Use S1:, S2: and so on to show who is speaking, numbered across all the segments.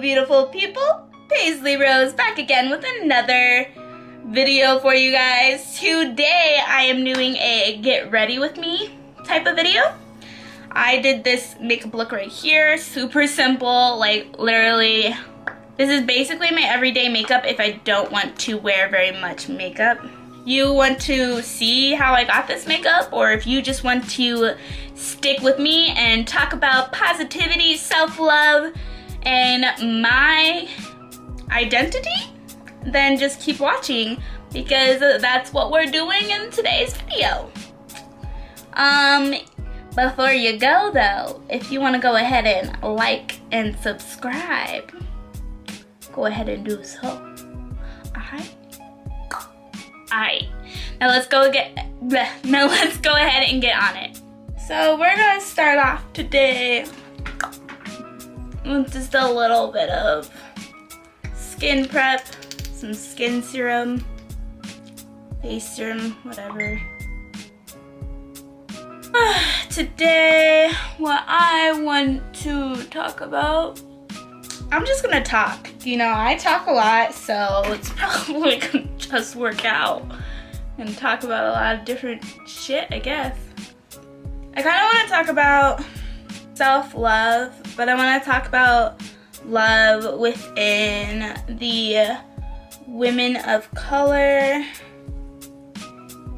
S1: beautiful people. Paisley Rose back again with another video for you guys. Today I am doing a get ready with me type of video. I did this makeup look right here, super simple, like literally this is basically my everyday makeup if I don't want to wear very much makeup. You want to see how I got this makeup, or if you just want to stick with me and talk about positivity, self-love, and my identity, then just keep watching because that's what we're doing in today's video. Before you go though, if you want to go ahead and like and subscribe, go ahead and do so. Alright, now let's go ahead and get on it. So we're gonna start off today with just a little bit of skin prep, some skin serum, face serum, whatever. Today, what I want to talk about, I'm just gonna talk. You know, I talk a lot, so it's probably gonna just work out and talk about a lot of different shit, I guess. I kind of want to talk about self-love, but I want to talk about love within the women of color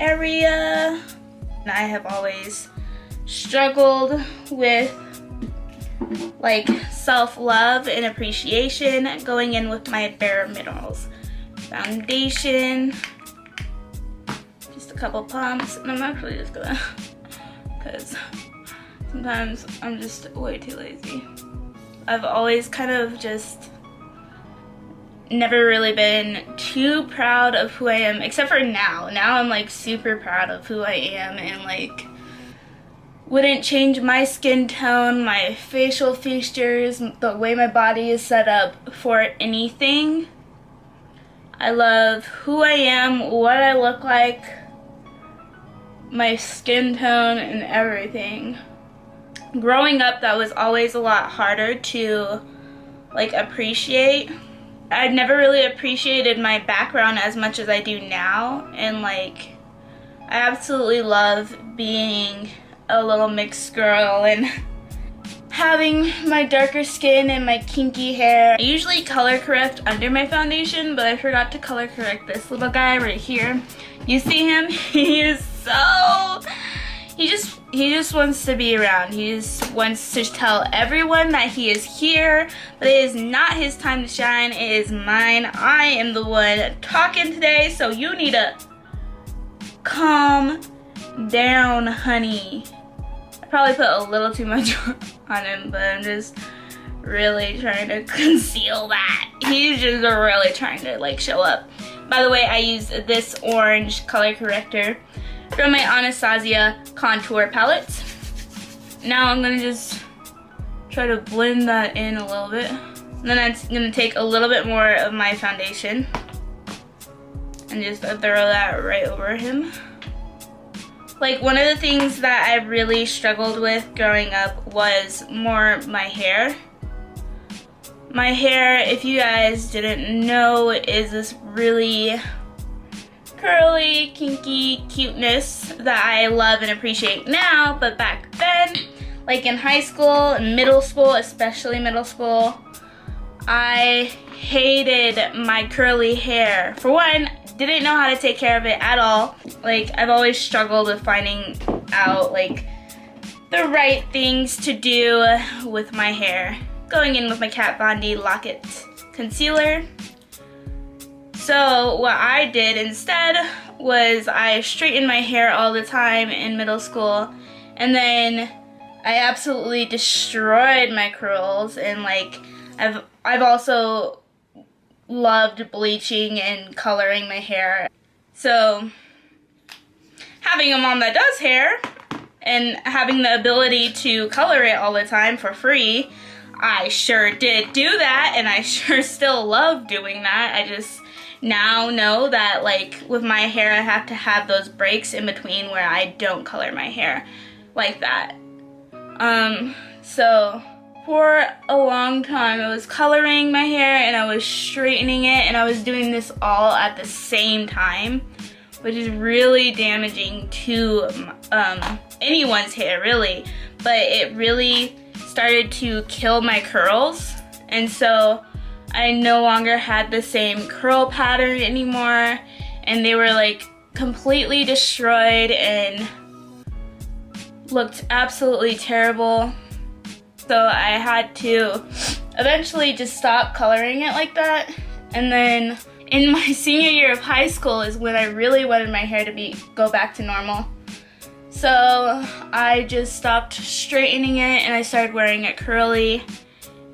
S1: area. And I have always struggled with like self-love and appreciation, going in with my bare minerals foundation, just a couple pumps, and I'm actually just gonna, because sometimes I'm just way too lazy. I've always kind of just never really been too proud of who I am, except for now. Now I'm like super proud of who I am and like wouldn't change my skin tone, my facial features, the way my body is set up for anything. I love who I am, what I look like, my skin tone, and everything. Growing up, that was always a lot harder to like appreciate. I've never really appreciated my background as much as I do now, and like I absolutely love being a little mixed girl and having my darker skin and my kinky hair. I usually color correct under my foundation, but I forgot to color correct this little guy right here. You see him? He is so, he just wants to be around. He just wants to tell everyone that he is here, but it is not his time to shine. It is mine. I am the one talking today, so you need to calm down, honey. I probably put a little too much on him, but I'm just really trying to conceal that. He's just really trying to like show up. By the way, I used this orange color corrector from my Anastasia contour palette. Now I'm gonna just try to blend that in a little bit. And then I'm gonna take a little bit more of my foundation and just throw that right over him. Like, one of the things that I really struggled with growing up was more my hair. My hair, if you guys didn't know, is this really curly, kinky cuteness that I love and appreciate now, but back then, like in high school and middle school, especially middle school, I hated my curly hair. For one, didn't know how to take care of it at all. Like, I've always struggled with finding out like the right things to do with my hair. Going in with my Kat Von D Lock-It concealer. So what I did instead was I straightened my hair all the time in middle school, and then I absolutely destroyed my curls, and like I've also loved bleaching and coloring my hair. So having a mom that does hair and having the ability to color it all the time for free, I sure did do that, and I sure still love doing that. I just now know that like with my hair I have to have those breaks in between where I don't color my hair like that. So for a long time. I was coloring my hair and I was straightening it, and I was doing this all at the same time, which is really damaging to anyone's hair, really. But it really started to kill my curls, and so I no longer had the same curl pattern anymore, and they were like completely destroyed and looked absolutely terrible. So I had to eventually just stop coloring it like that. And then in my senior year of high school is when I really wanted my hair to go back to normal. So I just stopped straightening it and I started wearing it curly.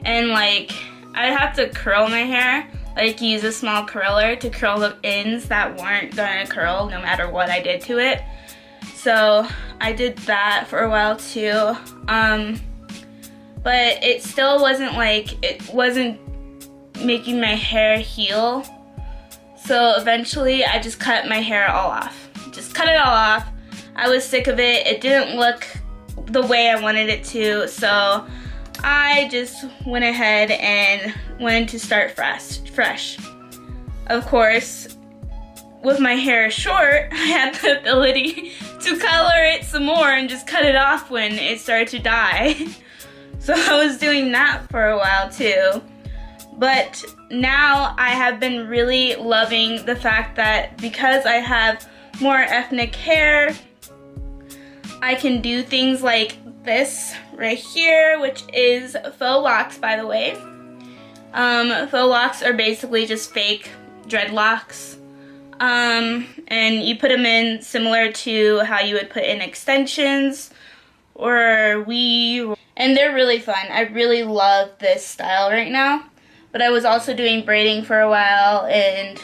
S1: And like, I'd have to curl my hair, like use a small curler to curl the ends that weren't gonna curl no matter what I did to it. So I did that for a while too. But it still wasn't making my hair heal. So eventually I just cut my hair all off. Just cut it all off. I was sick of it. It didn't look the way I wanted it to, so I just went ahead and wanted to start fresh. Of course, with my hair short, I had the ability to color it some more and just cut it off when it started to die. So I was doing that for a while too. But now I have been really loving the fact that because I have more ethnic hair, I can do things like this right here, which is faux locks, by the way. Faux locks are basically just fake dreadlocks. And you put them in similar to how you would put in extensions or weave. And they're really fun. I really love this style right now. But I was also doing braiding for a while, and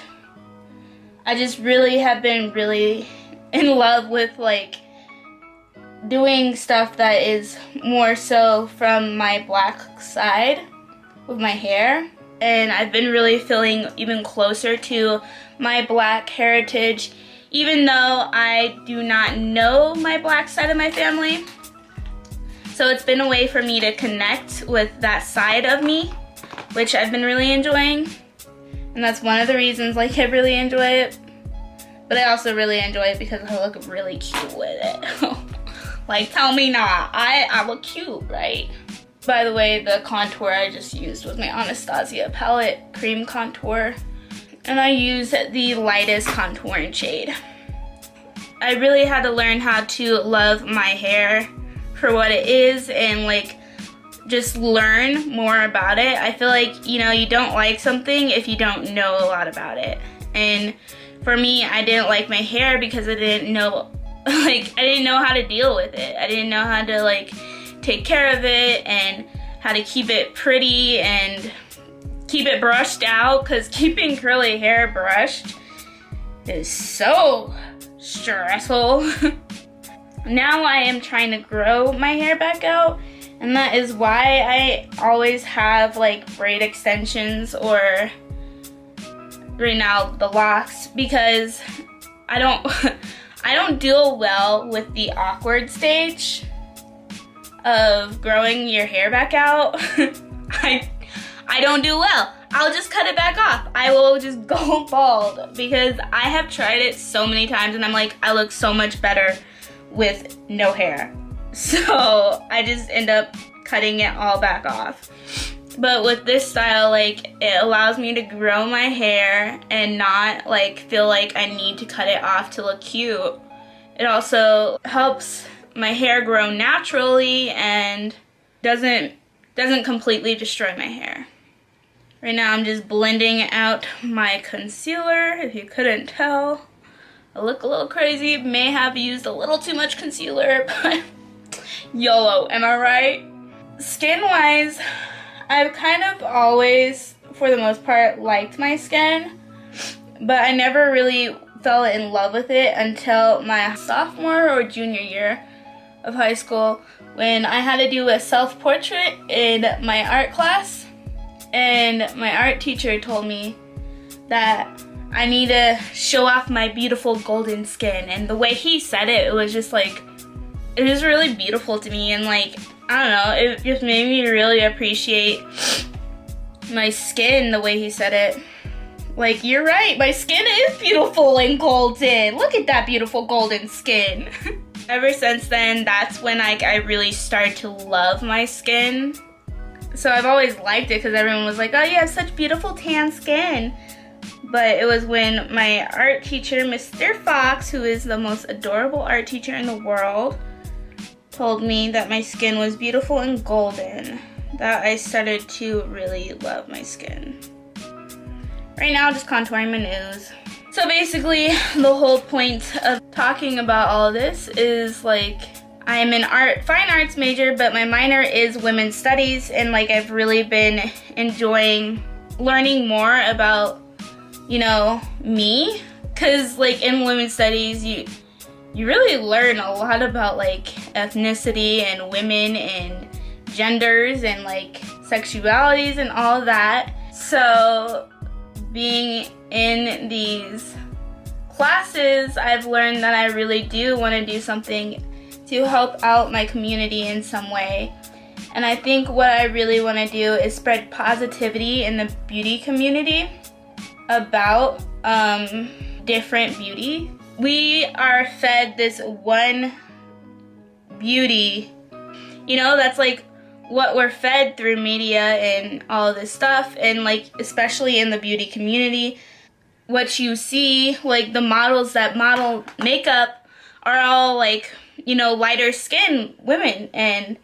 S1: I just really have been really in love with like doing stuff that is more so from my black side with my hair. And I've been really feeling even closer to my black heritage, even though I do not know my black side of my family. So it's been a way for me to connect with that side of me, which I've been really enjoying. And that's one of the reasons like I really enjoy it. But I also really enjoy it because I look really cute with it. Like, tell me not. I look cute, right? By the way, the contour I just used was my Anastasia palette cream contour. And I use the lightest contouring shade. I really had to learn how to love my hair for what it is and like just learn more about it. I feel like, you know, you don't like something if you don't know a lot about it. And for me, I didn't like my hair because I didn't know, like, I didn't know how to deal with it. I didn't know how to like take care of it and how to keep it pretty and keep it brushed out, because keeping curly hair brushed is so stressful. Now I am trying to grow my hair back out, and that is why I always have like braid extensions or right now the locks, because I don't deal well with the awkward stage of growing your hair back out. I don't do well. I'll just cut it back off. I will just go bald because I have tried it so many times and I'm like, I look so much better with no hair. So I just end up cutting it all back off. But with this style, like, it allows me to grow my hair and not like feel like I need to cut it off to look cute. It also helps my hair grow naturally and doesn't completely destroy my hair. Right now I'm just blending out my concealer, if you couldn't tell. I look a little crazy, may have used a little too much concealer, but YOLO, am I right? Skin-wise, I've kind of always, for the most part, liked my skin, but I never really fell in love with it until my sophomore or junior year of high school, when I had to do a self-portrait in my art class, and my art teacher told me that I need to show off my beautiful golden skin. And the way he said it, it was just like, it was really beautiful to me, and like, I don't know, it just made me really appreciate my skin the way he said it. Like, you're right, my skin is beautiful and golden. Look at that beautiful golden skin. Ever since then, that's when I really started to love my skin. So I've always liked it because everyone was like, oh, you have such beautiful tan skin. But it was when my art teacher, Mr. Fox, who is the most adorable art teacher in the world, told me that my skin was beautiful and golden, that I started to really love my skin. Right now, just contouring my nose. So basically, the whole point of talking about all of this is like, I'm an fine arts major, but my minor is women's studies, and like I've really been enjoying learning more about, you know, me, because like in women's studies, you really learn a lot about like ethnicity and women and genders and like sexualities and all that. So being in these classes, I've learned that I really do want to do something to help out my community in some way. And I think what I really want to do is spread positivity in the beauty community about different beauty. We are fed this one beauty, you know, that's like what we're fed through media and all of this stuff, and like especially in the beauty community, what you see, like the models that model makeup are all like, you know, lighter skinned women, and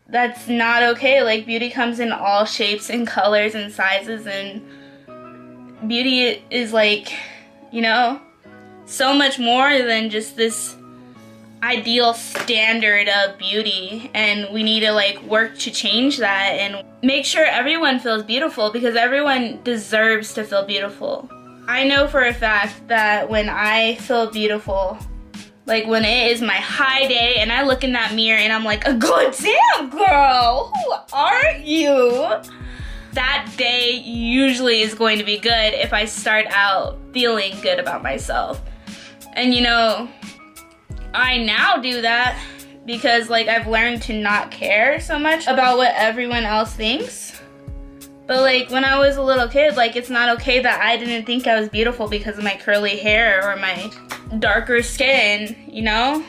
S1: that's not okay. Like beauty comes in all shapes and colors and sizes, and beauty is like, you know, so much more than just this ideal standard of beauty, and we need to like work to change that and make sure everyone feels beautiful, because everyone deserves to feel beautiful. I know for a fact that when I feel beautiful, like when it is my high day and I look in that mirror and I'm like, good damn girl, who are you? That day usually is going to be good if I start out feeling good about myself. And you know, I now do that because like I've learned to not care so much about what everyone else thinks. But like when I was a little kid, like it's not okay that I didn't think I was beautiful because of my curly hair or my darker skin, you know?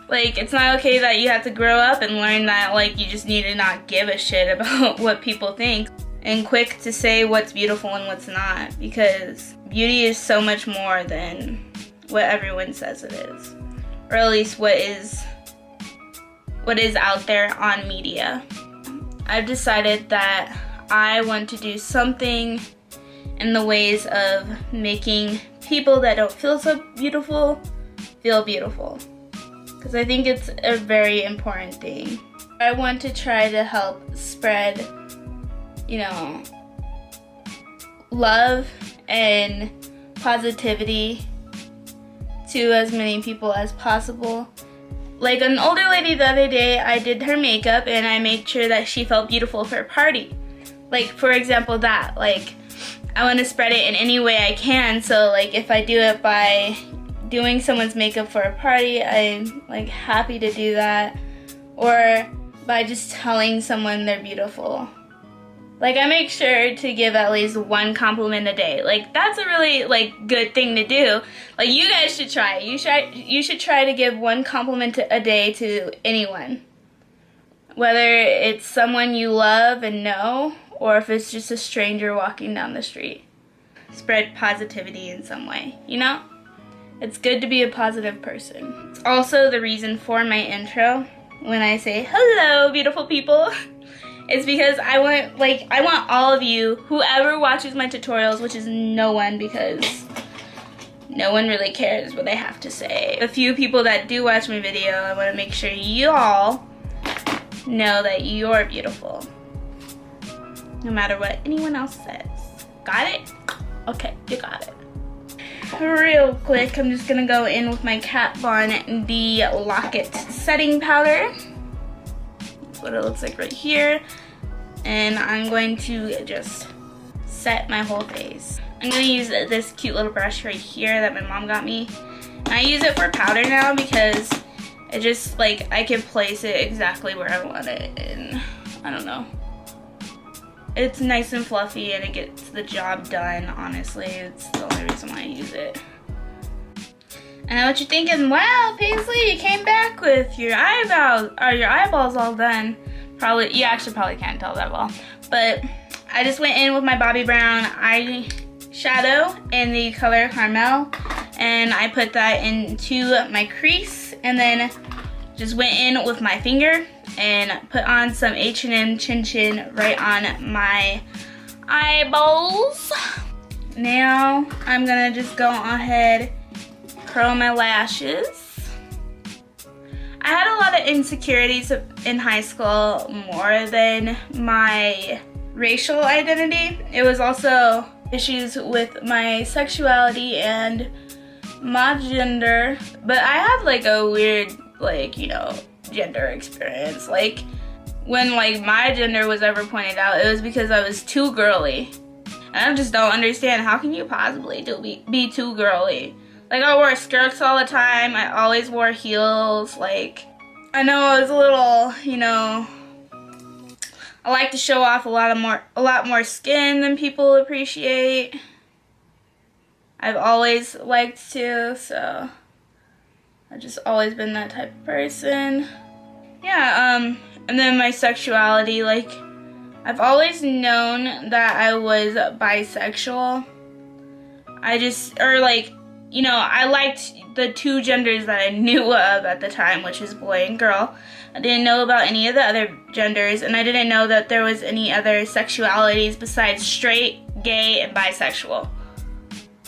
S1: Like it's not okay that you have to grow up and learn that like you just need to not give a shit about what people think, and quick to say what's beautiful and what's not, because beauty is so much more than what everyone says it is. Or at least what is out there on media. I've decided that I want to do something in the ways of making people that don't feel so beautiful feel beautiful, because I think it's a very important thing. I want to try to help spread, you know, love and positivity to as many people as possible. Like an older lady the other day, I did her makeup and I made sure that she felt beautiful for a party. Like for example that, like I want to spread it in any way I can, so like if I do it by doing someone's makeup for a party, I'm like happy to do that, or by just telling someone they're beautiful. Like I make sure to give at least one compliment a day. Like that's a really like good thing to do. Like you guys should try it. You should try to give one compliment a day to anyone. Whether it's someone you love and know, or if it's just a stranger walking down the street. Spread positivity in some way, you know? It's good to be a positive person. It's also the reason for my intro when I say, hello, beautiful people. It's because I want all of you, whoever watches my tutorials, which is no one, because no one really cares what I have to say. The few people that do watch my video, I want to make sure you all know that you're beautiful, no matter what anyone else says. Got it? Okay, you got it. Real quick, I'm just gonna go in with my Kat Von D Lock-It setting powder. That's what it looks like right here. And I'm going to just set my whole face. I'm gonna use this cute little brush right here that my mom got me. And I use it for powder now because It just, like, I can place it exactly where I want it, and I don't know. It's nice and fluffy, and it gets the job done, honestly. It's the only reason why I use it. I know what you're thinking, wow, Paisley, you came back with your eyeballs all done. Probably, you actually probably can't tell that well. But I just went in with my Bobbi Brown eyeshadow in the color Caramel, and I put that into my crease, and then just went in with my finger and put on some H&M Chin Chin right on my eyeballs. Now I'm gonna just go ahead, curl my lashes. I had a lot of insecurities in high school, more than my racial identity. It was also issues with my sexuality and my gender, but I had like a weird, like, you know, gender experience. Like, when like my gender was ever pointed out, it was because I was too girly. And I just don't understand, how can you possibly be too girly? Like, I wore skirts all the time. I always wore heels. Like, I know I was a little, you know, I like to show off a lot more skin than people appreciate. I've always liked to, so I've just always been that type of person. Yeah, and then my sexuality, like, I've always known that I was bisexual. You know, I liked the two genders that I knew of at the time, which is boy and girl. I didn't know about any of the other genders, and I didn't know that there was any other sexualities besides straight, gay, and bisexual.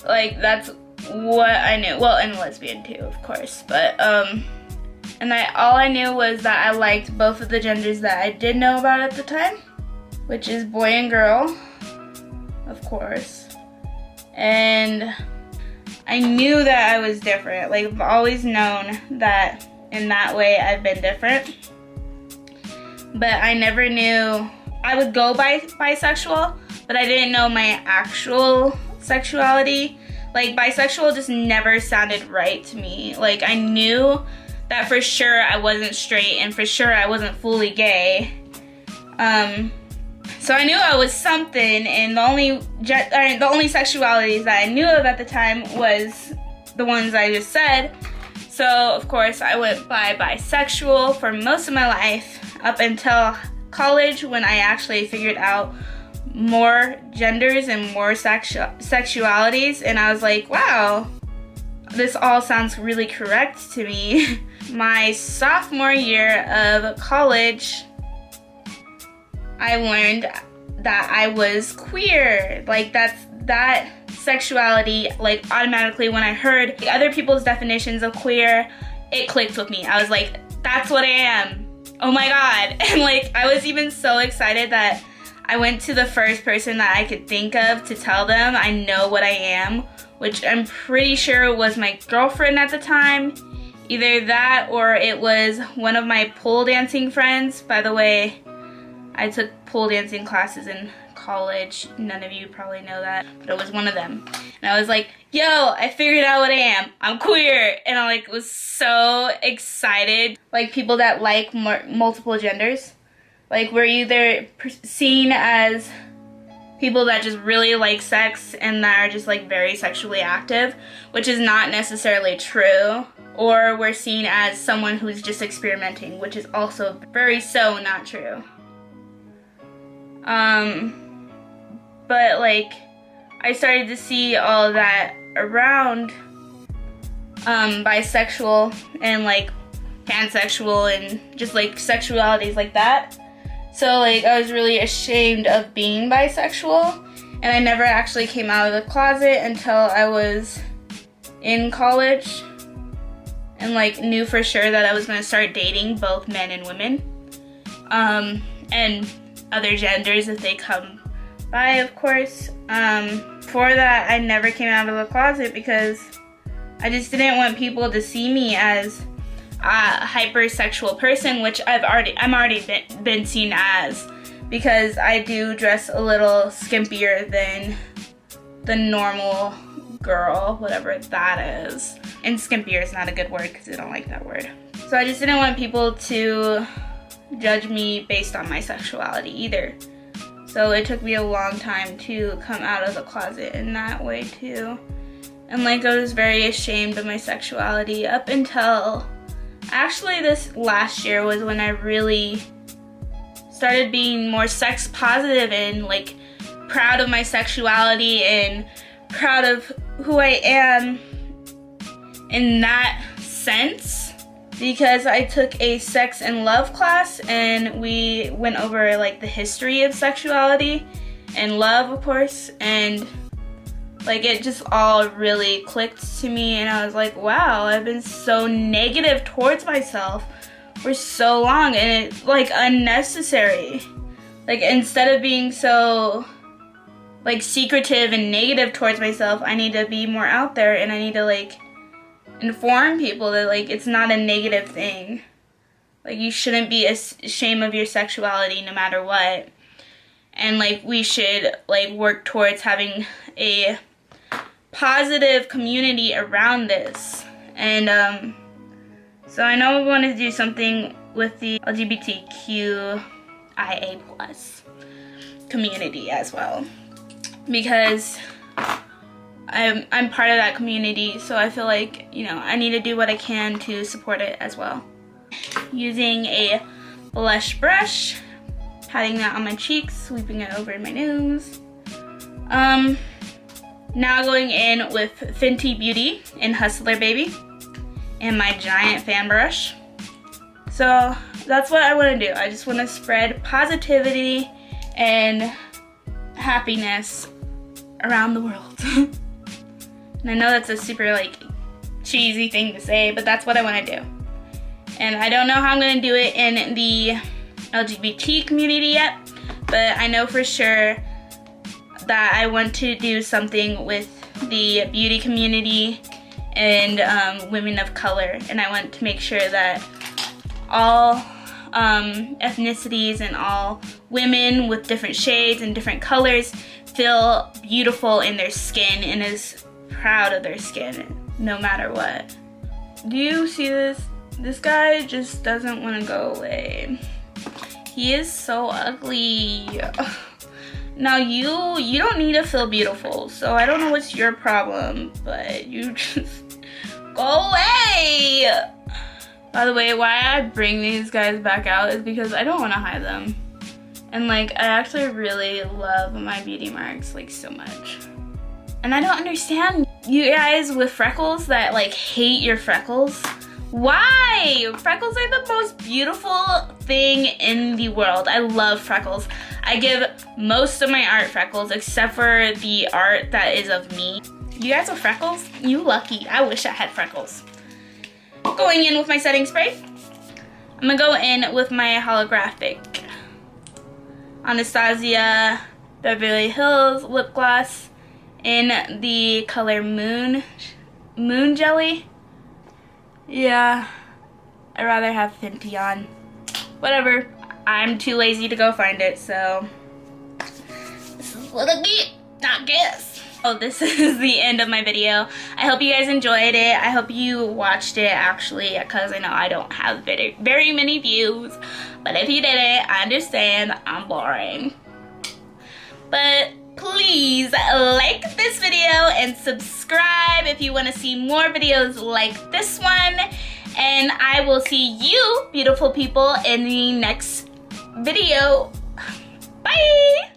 S1: Like, that's what I knew. Well, and lesbian too, of course. But, and all I knew was that I liked both of the genders that I did know about at the time, which is boy and girl, of course. And I knew that I was different. Like, I've always known that in that way I've been different. But I never knew, I would go bisexual, but I didn't know my actual sexuality. Like, bisexual just never sounded right to me. Like, I knew that for sure I wasn't straight, and for sure I wasn't fully gay. So I knew I was something, and the only sexualities that I knew of at the time was the ones I just said. So of course I went by bisexual for most of my life, up until college, when I actually figured out more genders and more sexualities, and I was like, wow, this all sounds really correct to me. My sophomore year of college, I learned that I was queer. Like, that sexuality, like, automatically when I heard other people's definitions of queer, it clicked with me. I was like, that's what I am. Oh my God. And like, I was even so excited that I went to the first person that I could think of to tell them I know what I am, which I'm pretty sure was my girlfriend at the time. Either that or it was one of my pole dancing friends. By the way, I took pole dancing classes in college. None of you probably know that, but it was one of them. And I was like, yo, I figured out what I am. I'm queer. And I like was so excited. Like, people that like multiple genders, like, we're either seen as people that just really like sex and that are just like very sexually active, which is not necessarily true, or we're seen as someone who's just experimenting, which is also very so not true. But like, I started to see all of that around bisexual and like pansexual and just like sexualities like that. So like, I was really ashamed of being bisexual, and I never actually came out of the closet until I was in college, and like knew for sure that I was gonna start dating both men and women, and other genders if they come by, of course. For that, I never came out of the closet because I just didn't want people to see me as a hypersexual person, which I'm already been seen as, because I do dress a little skimpier than the normal girl, whatever that is. And skimpier is not a good word because I don't like that word. So I just didn't want people to judge me based on my sexuality either. So it took me a long time to come out of the closet in that way too. And like I was very ashamed of my sexuality up until actually this last year was when I really started being more sex positive and like proud of my sexuality and proud of who I am in that sense, because I took a sex and love class and we went over like the history of sexuality and love, of course, and like it just all really clicked to me, and I was like, wow, I've been so negative towards myself for so long, and it's like unnecessary. Like instead of being so like secretive and negative towards myself, I need to be more out there, and I need to like inform people that like it's not a negative thing. Like you shouldn't be ashamed of your sexuality no matter what. And like we should like work towards having a positive community around this. And so I know we want to do something with the LGBTQIA+ community as well, because I'm part of that community, so I feel like, you know, I need to do what I can to support it as well. Using a blush brush, patting that on my cheeks, sweeping it over my nose. Now going in with Fenty Beauty in Hustler Baby and my giant fan brush. So that's what I want to do. I just want to spread positivity and happiness around the world. And I know that's a super like cheesy thing to say, but that's what I want to do. And I don't know how I'm going to do it in the LGBT community yet, but I know for sure that I want to do something with the beauty community and women of color, and I want to make sure that all ethnicities and all women with different shades and different colors feel beautiful in their skin and is proud of their skin no matter what. Do you see this? This guy just doesn't want to go away. He is so ugly. Now you don't need to feel beautiful, so I don't know what's your problem, but you just go away. By the way, why I bring these guys back out is because I don't want to hide them. And like, I actually really love my beauty marks like so much. And I don't understand you guys with freckles that like hate your freckles. Why? Freckles are the most beautiful thing in the world. I love freckles. I give most of my art freckles except for the art that is of me. You guys with freckles? You lucky. I wish I had freckles. Going in with my setting spray. I'm gonna go in with my holographic Anastasia Beverly Hills lip gloss in the color Moon Jelly. Yeah, I'd rather have Fenty on. Whatever, I'm too lazy to go find it, so this is what I get, I guess. Oh, this is the end of my video. I hope you guys enjoyed it. I hope you watched it actually, because I know I don't have very many views. But if you didn't, I understand, I'm boring. But please like this video and subscribe if you want to see more videos like this one. And I will see you, beautiful people, in the next video. Bye!